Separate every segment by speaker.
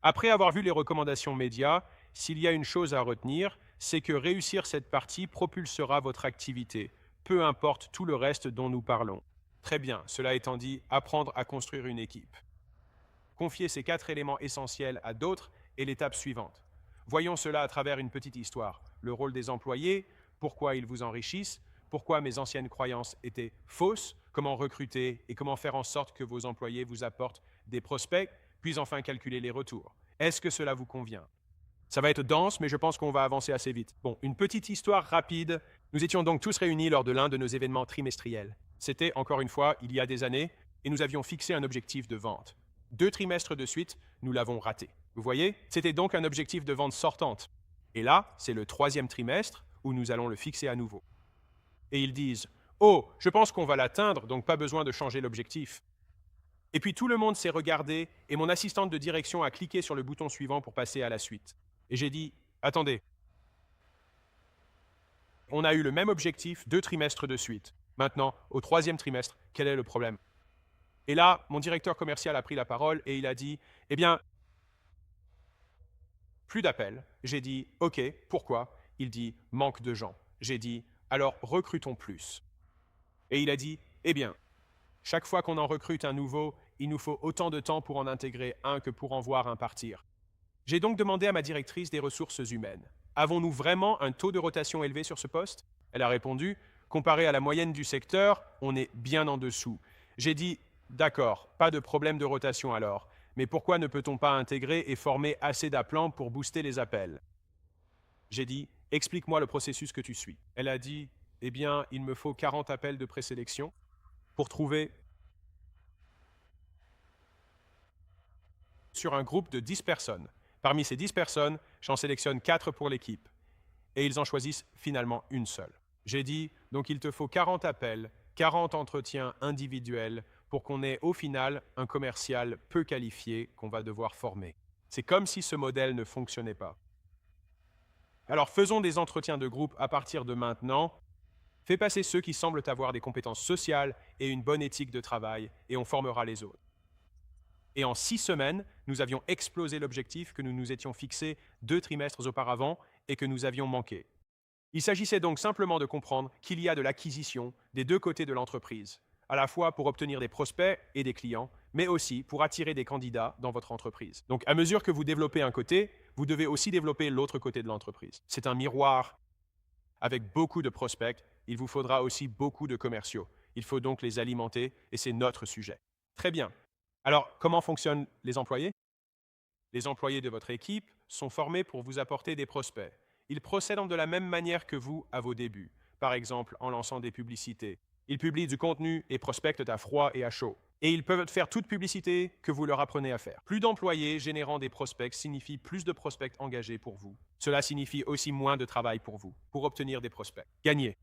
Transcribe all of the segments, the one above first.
Speaker 1: Après avoir vu les recommandations médias, s'il y a une chose à retenir, c'est que réussir cette partie propulsera votre activité, peu importe tout le reste dont nous parlons. Très bien, cela étant dit, apprendre à construire une équipe. Confier ces 4 éléments essentiels à d'autres est l'étape suivante. Voyons cela à travers une petite histoire. Le rôle des employés, pourquoi ils vous enrichissent, pourquoi mes anciennes croyances étaient fausses, comment recruter et comment faire en sorte que vos employés vous apportent des prospects, puis enfin calculer les retours. Est-ce que cela vous convient? Ça va être dense, mais je pense qu'on va avancer assez vite. Bon, une petite histoire rapide. Nous étions donc tous réunis lors de l'un de nos événements trimestriels. C'était, encore une fois, il y a des années, et nous avions fixé un objectif de vente. 2 trimestres de suite, nous l'avons raté. Vous voyez, c'était donc un objectif de vente sortante. Et là, c'est le 3e trimestre où nous allons le fixer à nouveau. Et ils disent, oh, je pense qu'on va l'atteindre, donc pas besoin de changer l'objectif. Et puis tout le monde s'est regardé et mon assistante de direction a cliqué sur le bouton suivant pour passer à la suite. Et j'ai dit, attendez, on a eu le même objectif 2 trimestres de suite. Maintenant, au 3e trimestre, quel est le problème? Et là, mon directeur commercial a pris la parole et il a dit, eh bien, plus d'appels. J'ai dit, OK, pourquoi? Il dit, manque de gens. J'ai dit, alors recrutons plus. Et il a dit, eh bien, chaque fois qu'on en recrute un nouveau, il nous faut autant de temps pour en intégrer un que pour en voir un partir. J'ai donc demandé à ma directrice des ressources humaines, avons-nous vraiment un taux de rotation élevé sur ce poste? Elle a répondu, comparé à la moyenne du secteur, on est bien en dessous. J'ai dit, d'accord, pas de problème de rotation alors, mais pourquoi ne peut-on pas intégrer et former assez d'appelants pour booster les appels? J'ai dit, explique-moi le processus que tu suis. Elle a dit, eh bien, il me faut 40 appels de présélection pour trouver sur un groupe de 10 personnes. Parmi ces 10 personnes, j'en sélectionne 4 pour l'équipe. Et ils en choisissent finalement une seule. J'ai dit, donc il te faut 40 appels, 40 entretiens individuels pour qu'on ait au final un commercial peu qualifié qu'on va devoir former. C'est comme si ce modèle ne fonctionnait pas. Alors faisons des entretiens de groupe à partir de maintenant. Fais passer ceux qui semblent avoir des compétences sociales et une bonne éthique de travail, et on formera les autres. Et en 6 semaines, nous avions explosé l'objectif que nous nous étions fixé 2 trimestres auparavant et que nous avions manqué. Il s'agissait donc simplement de comprendre qu'il y a de l'acquisition des deux côtés de l'entreprise, à la fois pour obtenir des prospects et des clients, mais aussi pour attirer des candidats dans votre entreprise. Donc à mesure que vous développez un côté, vous devez aussi développer l'autre côté de l'entreprise. C'est un miroir. Avec beaucoup de prospects, il vous faudra aussi beaucoup de commerciaux. Il faut donc les alimenter et c'est notre sujet. Très bien. Alors, comment fonctionnent les employés? Les employés de votre équipe sont formés pour vous apporter des prospects. Ils procèdent de la même manière que vous à vos débuts, par exemple en lançant des publicités. Ils publient du contenu et prospectent à froid et à chaud. Et ils peuvent faire toute publicité que vous leur apprenez à faire. Plus d'employés générant des prospects signifie plus de prospects engagés pour vous. Cela signifie aussi moins de travail pour vous, pour obtenir des prospects. Gagnez.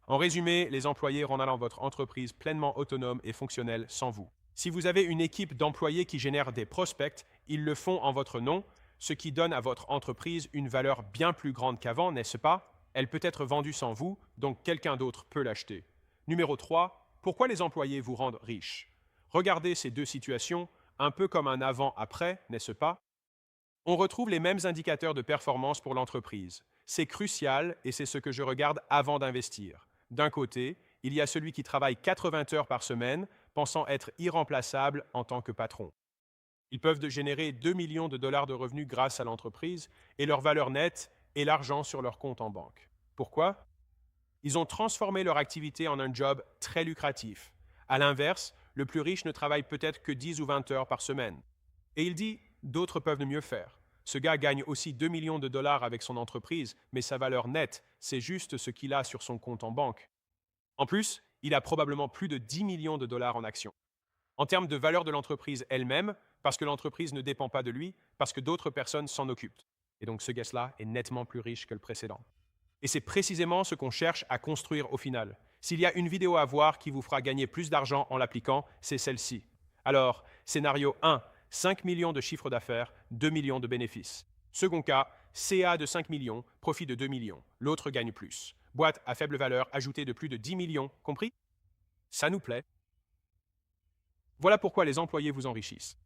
Speaker 1: En résumé, les employés rendront votre entreprise pleinement autonome et fonctionnelle sans vous. Si vous avez une équipe d'employés qui génère des prospects, ils le font en votre nom, ce qui donne à votre entreprise une valeur bien plus grande qu'avant, n'est-ce pas? Elle peut être vendue sans vous, donc quelqu'un d'autre peut l'acheter. Numéro 3, pourquoi les employés vous rendent riches? Regardez ces deux situations, un peu comme un avant-après, n'est-ce pas? On retrouve les mêmes indicateurs de performance pour l'entreprise. C'est crucial et c'est ce que je regarde avant d'investir. D'un côté, il y a celui qui travaille 80 heures par semaine, pensant être irremplaçable en tant que patron. Ils peuvent générer 2 millions de dollars de revenus grâce à l'entreprise et leur valeur nette est l'argent sur leur compte en banque. Pourquoi? Ils ont transformé leur activité en un job très lucratif. À l'inverse, le plus riche ne travaille peut-être que 10 ou 20 heures par semaine. Et il dit, d'autres peuvent mieux faire. Ce gars gagne aussi 2 millions de dollars avec son entreprise, mais sa valeur nette, c'est juste ce qu'il a sur son compte en banque. En plus, il a probablement plus de 10 millions de dollars en actions. En termes de valeur de l'entreprise elle-même, parce que l'entreprise ne dépend pas de lui, parce que d'autres personnes s'en occupent. Et donc ce gars-là est nettement plus riche que le précédent. Et c'est précisément ce qu'on cherche à construire au final. S'il y a une vidéo à voir qui vous fera gagner plus d'argent en l'appliquant, c'est celle-ci. Alors, scénario 1, 5 millions de chiffre d'affaires, 2 millions de bénéfices. Second cas, CA de 5 millions, profit de 2 millions. L'autre gagne plus. Boîte à faible valeur ajoutée de plus de 10 millions, compris? Ça nous plaît. Voilà pourquoi les employés vous enrichissent.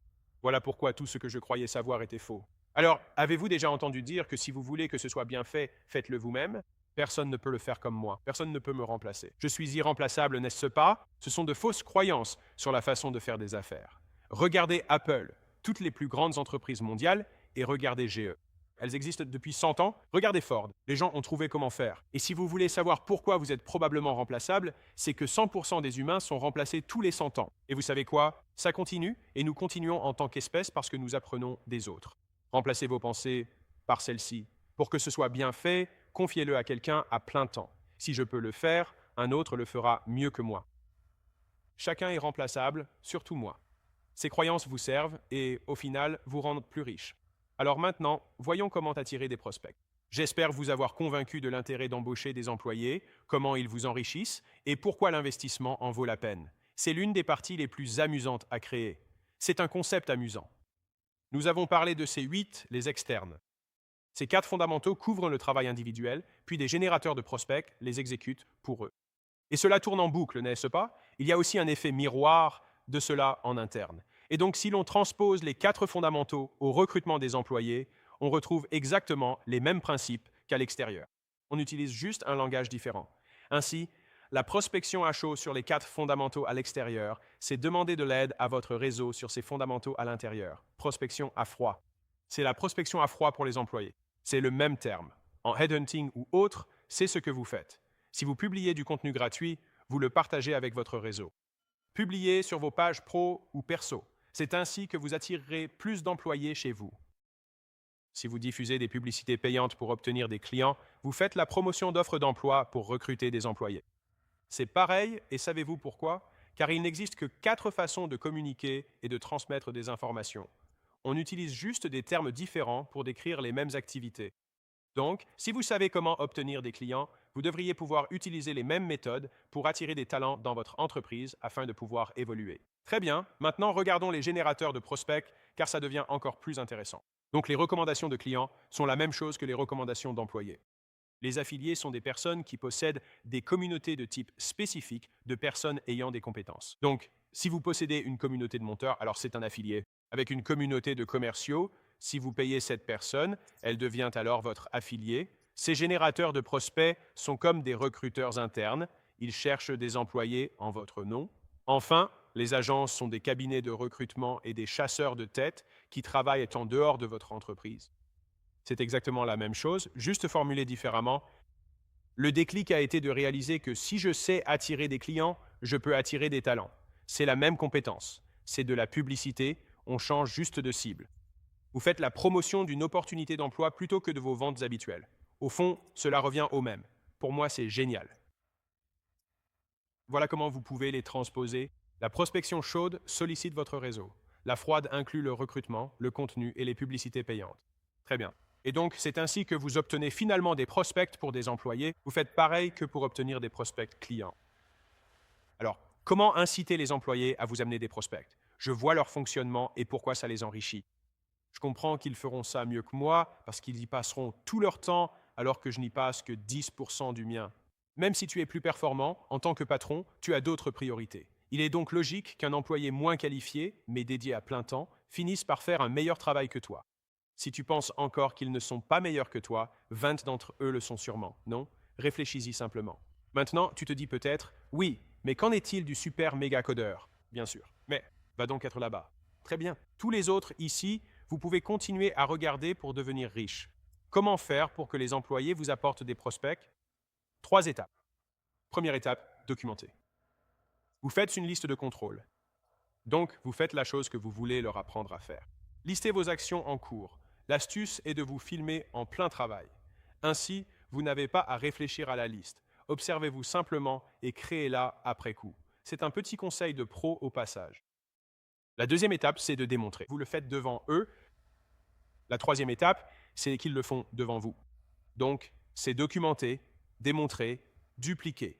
Speaker 1: Voilà pourquoi tout ce que je croyais savoir était faux. Alors, avez-vous déjà entendu dire que si vous voulez que ce soit bien fait, faites-le vous-même? Personne ne peut le faire comme moi. Personne ne peut me remplacer. Je suis irremplaçable, n'est-ce pas? Ce sont de fausses croyances sur la façon de faire des affaires. Regardez Apple, toutes les plus grandes entreprises mondiales, et regardez GE. Elles existent depuis 100 ans. Regardez Ford. Les gens ont trouvé comment faire. Et si vous voulez savoir pourquoi vous êtes probablement remplaçable, c'est que 100% des humains sont remplacés tous les 100 ans. Et vous savez quoi? Ça continue, et nous continuons en tant qu'espèce parce que nous apprenons des autres. Remplacez vos pensées par celles-ci. Pour que ce soit bien fait, confiez-le à quelqu'un à plein temps. Si je peux le faire, un autre le fera mieux que moi. Chacun est remplaçable, surtout moi. Ces croyances vous servent et, au final, vous rendent plus riche. Alors maintenant, voyons comment attirer des prospects. J'espère vous avoir convaincu de l'intérêt d'embaucher des employés, comment ils vous enrichissent et pourquoi l'investissement en vaut la peine. C'est l'une des parties les plus amusantes à créer. C'est un concept amusant. Nous avons parlé de ces 8, les externes. Ces 4 fondamentaux couvrent le travail individuel, puis des générateurs de prospects les exécutent pour eux. Et cela tourne en boucle, n'est-ce pas? Il y a aussi un effet miroir de cela en interne. Et donc, si l'on transpose les 4 fondamentaux au recrutement des employés, on retrouve exactement les mêmes principes qu'à l'extérieur. On utilise juste un langage différent. Ainsi, la prospection à chaud sur les 4 fondamentaux à l'extérieur, c'est demander de l'aide à votre réseau sur ces fondamentaux à l'intérieur. Prospection à froid. C'est la prospection à froid pour les employés. C'est le même terme. En headhunting ou autre, c'est ce que vous faites. Si vous publiez du contenu gratuit, vous le partagez avec votre réseau. Publiez sur vos pages pro ou perso. C'est ainsi que vous attirerez plus d'employés chez vous. Si vous diffusez des publicités payantes pour obtenir des clients, vous faites la promotion d'offres d'emploi pour recruter des employés. C'est pareil, et savez-vous pourquoi? Car il n'existe que 4 façons de communiquer et de transmettre des informations. On utilise juste des termes différents pour décrire les mêmes activités. Donc, si vous savez comment obtenir des clients, vous devriez pouvoir utiliser les mêmes méthodes pour attirer des talents dans votre entreprise afin de pouvoir évoluer. Très bien, maintenant regardons les générateurs de prospects car ça devient encore plus intéressant. Donc les recommandations de clients sont la même chose que les recommandations d'employés. Les affiliés sont des personnes qui possèdent des communautés de type spécifique de personnes ayant des compétences. Donc, si vous possédez une communauté de monteurs, alors c'est un affilié. Avec une communauté de commerciaux, si vous payez cette personne, elle devient alors votre affilié. Ces générateurs de prospects sont comme des recruteurs internes. Ils cherchent des employés en votre nom. Enfin, les agences sont des cabinets de recrutement et des chasseurs de tête qui travaillent en dehors de votre entreprise. C'est exactement la même chose, juste formulé différemment. Le déclic a été de réaliser que si je sais attirer des clients, je peux attirer des talents. C'est la même compétence. C'est de la publicité, on change juste de cible. Vous faites la promotion d'une opportunité d'emploi plutôt que de vos ventes habituelles. Au fond, cela revient au même. Pour moi, c'est génial. Voilà comment vous pouvez les transposer. La prospection chaude sollicite votre réseau. La froide inclut le recrutement, le contenu et les publicités payantes. Très bien. Et donc, c'est ainsi que vous obtenez finalement des prospects pour des employés. Vous faites pareil que pour obtenir des prospects clients. Alors, comment inciter les employés à vous amener des prospects? Je vois leur fonctionnement et pourquoi ça les enrichit. Je comprends qu'ils feront ça mieux que moi parce qu'ils y passeront tout leur temps alors que je n'y passe que 10% du mien. Même si tu es plus performant, en tant que patron, tu as d'autres priorités. Il est donc logique qu'un employé moins qualifié, mais dédié à plein temps, finisse par faire un meilleur travail que toi. Si tu penses encore qu'ils ne sont pas meilleurs que toi, 20 d'entre eux le sont sûrement, non? Réfléchis-y simplement. Maintenant, tu te dis peut-être, oui, mais qu'en est-il du super méga codeur? Bien sûr. Mais va donc être là-bas. Très bien. Tous les autres ici, vous pouvez continuer à regarder pour devenir riche. Comment faire pour que les employés vous apportent des prospects? 3 étapes. Première étape, documenter. Vous faites une liste de contrôle. Donc, vous faites la chose que vous voulez leur apprendre à faire. Listez vos actions en cours. L'astuce est de vous filmer en plein travail. Ainsi, vous n'avez pas à réfléchir à la liste. Observez-vous simplement et créez-la après coup. C'est un petit conseil de pro au passage. La deuxième étape, c'est de démontrer. Vous le faites devant eux. La troisième étape, c'est qu'ils le font devant vous. Donc, c'est documenter, démontrer, dupliquer.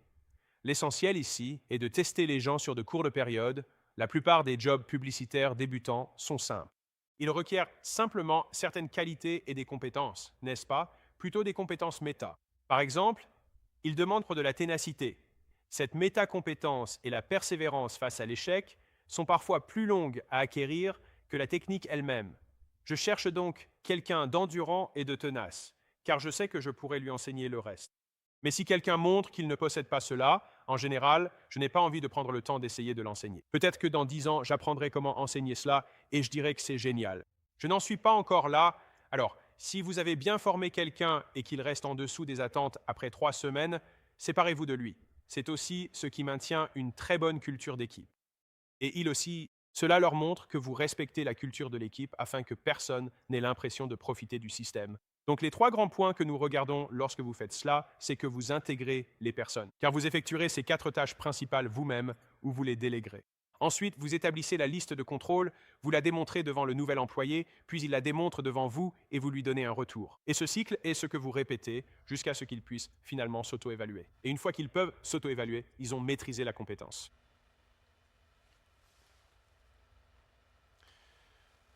Speaker 1: L'essentiel ici est de tester les gens sur de courtes périodes. La plupart des jobs publicitaires débutants sont simples. Ils requièrent simplement certaines qualités et des compétences, n'est-ce pas? Plutôt des compétences méta. Par exemple, ils demandent de la ténacité. Cette méta-compétence et la persévérance face à l'échec sont parfois plus longues à acquérir que la technique elle-même. Je cherche donc quelqu'un d'endurant et de tenace, car je sais que je pourrais lui enseigner le reste. Mais si quelqu'un montre qu'il ne possède pas cela, en général, je n'ai pas envie de prendre le temps d'essayer de l'enseigner. Peut-être que dans 10 ans, j'apprendrai comment enseigner cela et je dirai que c'est génial. Je n'en suis pas encore là. Alors, si vous avez bien formé quelqu'un et qu'il reste en dessous des attentes après 3 semaines, séparez-vous de lui. C'est aussi ce qui maintient une très bonne culture d'équipe. Et il aussi, cela leur montre que vous respectez la culture de l'équipe afin que personne n'ait l'impression de profiter du système. Donc les 3 grands points que nous regardons lorsque vous faites cela, c'est que vous intégrez les personnes, car vous effectuerez ces 4 tâches principales vous-même ou vous les déléguerez. Ensuite, vous établissez la liste de contrôle, vous la démontrez devant le nouvel employé, puis il la démontre devant vous et vous lui donnez un retour. Et ce cycle est ce que vous répétez jusqu'à ce qu'ils puissent finalement s'auto-évaluer. Et une fois qu'ils peuvent s'auto-évaluer, ils ont maîtrisé la compétence.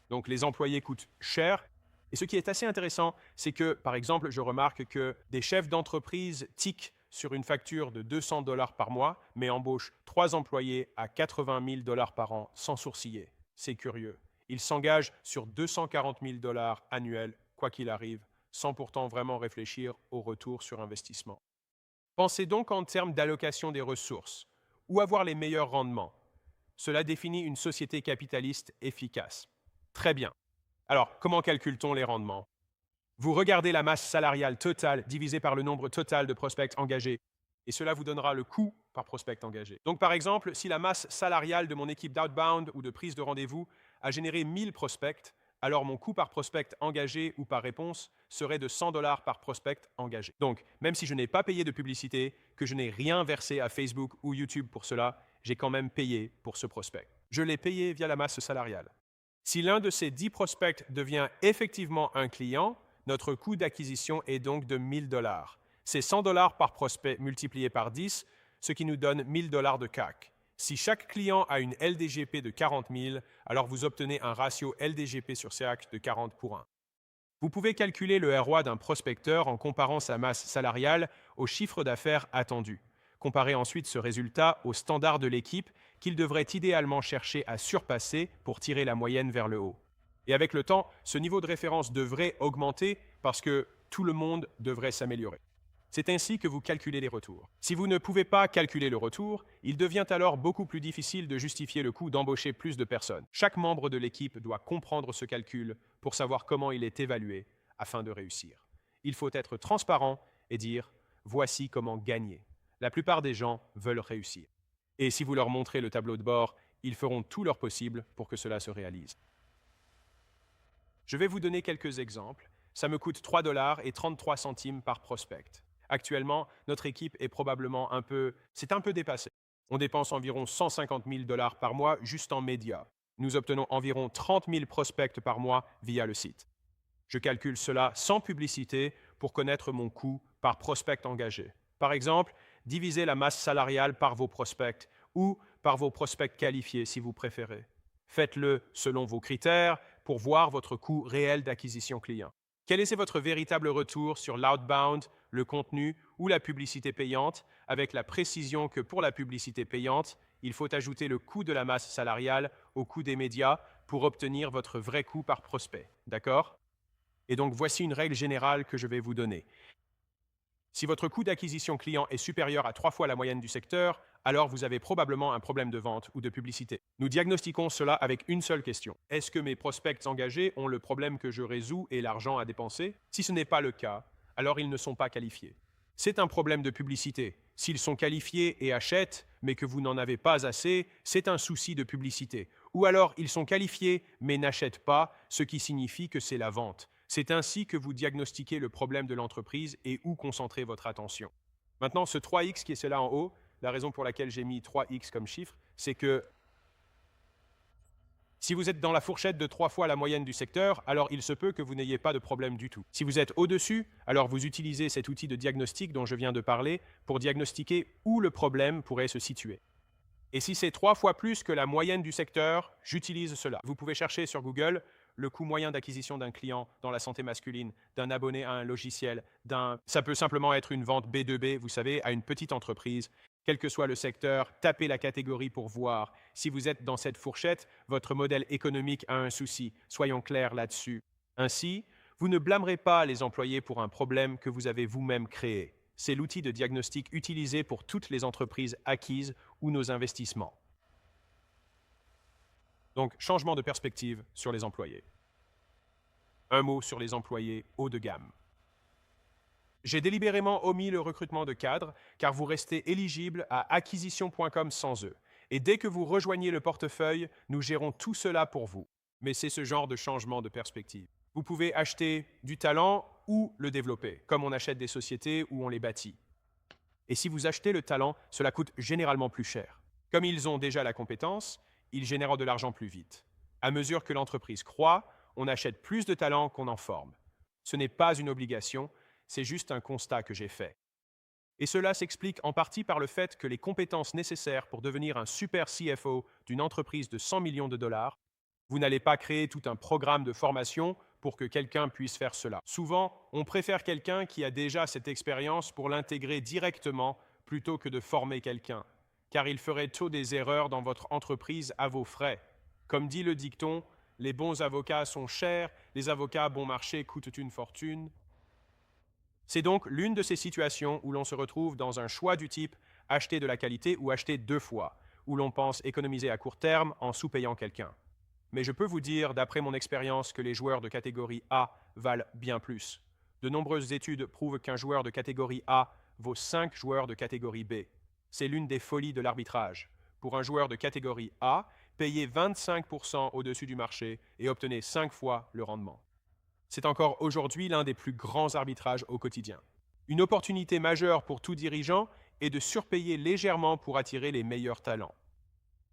Speaker 1: Donc les employés coûtent cher. Et ce qui est assez intéressant, c'est que, par exemple, je remarque que des chefs d'entreprise tiquent sur une facture de 200 $ par mois, mais embauchent 3 employés à 80 000 $ par an sans sourciller. C'est curieux. Ils s'engagent sur 240 000 $ annuels, quoi qu'il arrive, sans pourtant vraiment réfléchir au retour sur investissement. Pensez donc en termes d'allocation des ressources. Où avoir les meilleurs rendements? Cela définit une société capitaliste efficace. Très bien. Alors, comment calcule-t-on les rendements? Vous regardez la masse salariale totale divisée par le nombre total de prospects engagés, et cela vous donnera le coût par prospect engagé. Donc, par exemple, si la masse salariale de mon équipe d'outbound ou de prise de rendez-vous a généré 1000 prospects, alors mon coût par prospect engagé ou par réponse serait de 100 $ par prospect engagé. Donc, même si je n'ai pas payé de publicité, que je n'ai rien versé à Facebook ou YouTube pour cela, j'ai quand même payé pour ce prospect. Je l'ai payé via la masse salariale. Si l'un de ces 10 prospects devient effectivement un client, notre coût d'acquisition est donc de 1000 $. C'est 100 $ par prospect multiplié par 10, ce qui nous donne 1000 $ de CAC. Si chaque client a une LDGP de 40 000, alors vous obtenez un ratio LDGP sur CAC de 40 pour 1. Vous pouvez calculer le ROI d'un prospecteur en comparant sa masse salariale au chiffre d'affaires attendu. Comparez ensuite ce résultat au standard de l'équipe qu'il devrait idéalement chercher à surpasser pour tirer la moyenne vers le haut. Et avec le temps, ce niveau de référence devrait augmenter parce que tout le monde devrait s'améliorer. C'est ainsi que vous calculez les retours. Si vous ne pouvez pas calculer le retour, il devient alors beaucoup plus difficile de justifier le coût d'embaucher plus de personnes. Chaque membre de l'équipe doit comprendre ce calcul pour savoir comment il est évalué afin de réussir. Il faut être transparent et dire « voici comment gagner ». La plupart des gens veulent réussir. Et si vous leur montrez le tableau de bord, ils feront tout leur possible pour que cela se réalise. Je vais vous donner quelques exemples. Ça me coûte 3 $ et 33 centimes par prospect. Actuellement, notre équipe est probablement un peu dépassée. On dépense environ 150 000 $ par mois juste en médias. Nous obtenons environ 30 000 prospects par mois via le site. Je calcule cela sans publicité pour connaître mon coût par prospect engagé. Par exemple, divisez la masse salariale par vos prospects ou par vos prospects qualifiés si vous préférez. Faites-le selon vos critères pour voir votre coût réel d'acquisition client. Quel est votre véritable retour sur l'outbound, le contenu ou la publicité payante, avec la précision que pour la publicité payante, il faut ajouter le coût de la masse salariale au coût des médias pour obtenir votre vrai coût par prospect. D'accord? Et donc voici une règle générale que je vais vous donner. Si votre coût d'acquisition client est supérieur à 3 fois la moyenne du secteur, alors vous avez probablement un problème de vente ou de publicité. Nous diagnostiquons cela avec une seule question. Est-ce que mes prospects engagés ont le problème que je résous et l'argent à dépenser? Si ce n'est pas le cas, alors ils ne sont pas qualifiés. C'est un problème de publicité. S'ils sont qualifiés et achètent, mais que vous n'en avez pas assez, c'est un souci de publicité. Ou alors ils sont qualifiés mais n'achètent pas, ce qui signifie que c'est la vente. C'est ainsi que vous diagnostiquez le problème de l'entreprise et où concentrer votre attention. Maintenant, ce 3x qui est celui-là en haut, la raison pour laquelle j'ai mis 3x comme chiffre, c'est que si vous êtes dans la fourchette de 3 fois la moyenne du secteur, alors il se peut que vous n'ayez pas de problème du tout. Si vous êtes au-dessus, alors vous utilisez cet outil de diagnostic dont je viens de parler pour diagnostiquer où le problème pourrait se situer. Et si c'est 3 fois plus que la moyenne du secteur, j'utilise cela. Vous pouvez chercher sur Google le coût moyen d'acquisition d'un client dans la santé masculine, d'un abonné à un logiciel, ça peut simplement être une vente B2B, vous savez, à une petite entreprise. Quel que soit le secteur, tapez la catégorie pour voir. Si vous êtes dans cette fourchette, votre modèle économique a un souci. Soyons clairs là-dessus. Ainsi, vous ne blâmerez pas les employés pour un problème que vous avez vous-même créé. C'est l'outil de diagnostic utilisé pour toutes les entreprises acquises ou nos investissements. Donc, changement de perspective sur les employés. Un mot sur les employés haut de gamme. J'ai délibérément omis le recrutement de cadres car vous restez éligible à acquisition.com sans eux. Et dès que vous rejoignez le portefeuille, nous gérons tout cela pour vous. Mais c'est ce genre de changement de perspective. Vous pouvez acheter du talent ou le développer, comme on achète des sociétés ou on les bâtit. Et si vous achetez le talent, cela coûte généralement plus cher. Comme ils ont déjà la compétence, ils génèrent de l'argent plus vite. À mesure que l'entreprise croît, on achète plus de talent qu'on en forme. Ce n'est pas une obligation, c'est juste un constat que j'ai fait. Et cela s'explique en partie par le fait que les compétences nécessaires pour devenir un super CFO d'une entreprise de 100 millions de dollars, vous n'allez pas créer tout un programme de formation pour que quelqu'un puisse faire cela. Souvent, on préfère quelqu'un qui a déjà cette expérience pour l'intégrer directement plutôt que de former quelqu'un, car il ferait tôt des erreurs dans votre entreprise à vos frais. Comme dit le dicton, les bons avocats sont chers, les avocats bon marché coûtent une fortune. C'est donc l'une de ces situations où l'on se retrouve dans un choix du type acheter de la qualité ou acheter deux fois, où l'on pense économiser à court terme en sous-payant quelqu'un. Mais je peux vous dire, d'après mon expérience, que les joueurs de catégorie A valent bien plus. De nombreuses études prouvent qu'un joueur de catégorie A vaut 5 joueurs de catégorie B. C'est l'une des folies de l'arbitrage. Pour un joueur de catégorie A, payez 25% au-dessus du marché et obtenez 5 fois le rendement. C'est encore aujourd'hui l'un des plus grands arbitrages au quotidien. Une opportunité majeure pour tout dirigeant est de surpayer légèrement pour attirer les meilleurs talents.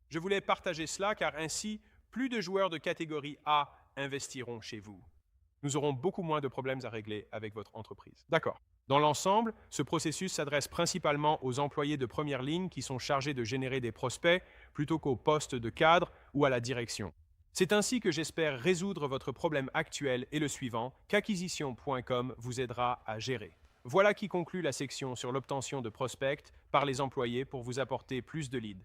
Speaker 1: Je voulais partager cela car ainsi, plus de joueurs de catégorie A investiront chez vous. Nous aurons beaucoup moins de problèmes à régler avec votre entreprise. D'accord. Dans l'ensemble, ce processus s'adresse principalement aux employés de première ligne qui sont chargés de générer des prospects plutôt qu'aux postes de cadre ou à la direction. C'est ainsi que j'espère résoudre votre problème actuel et le suivant qu'acquisition.com vous aidera à gérer. Voilà qui conclut la section sur l'obtention de prospects par les employés pour vous apporter plus de leads.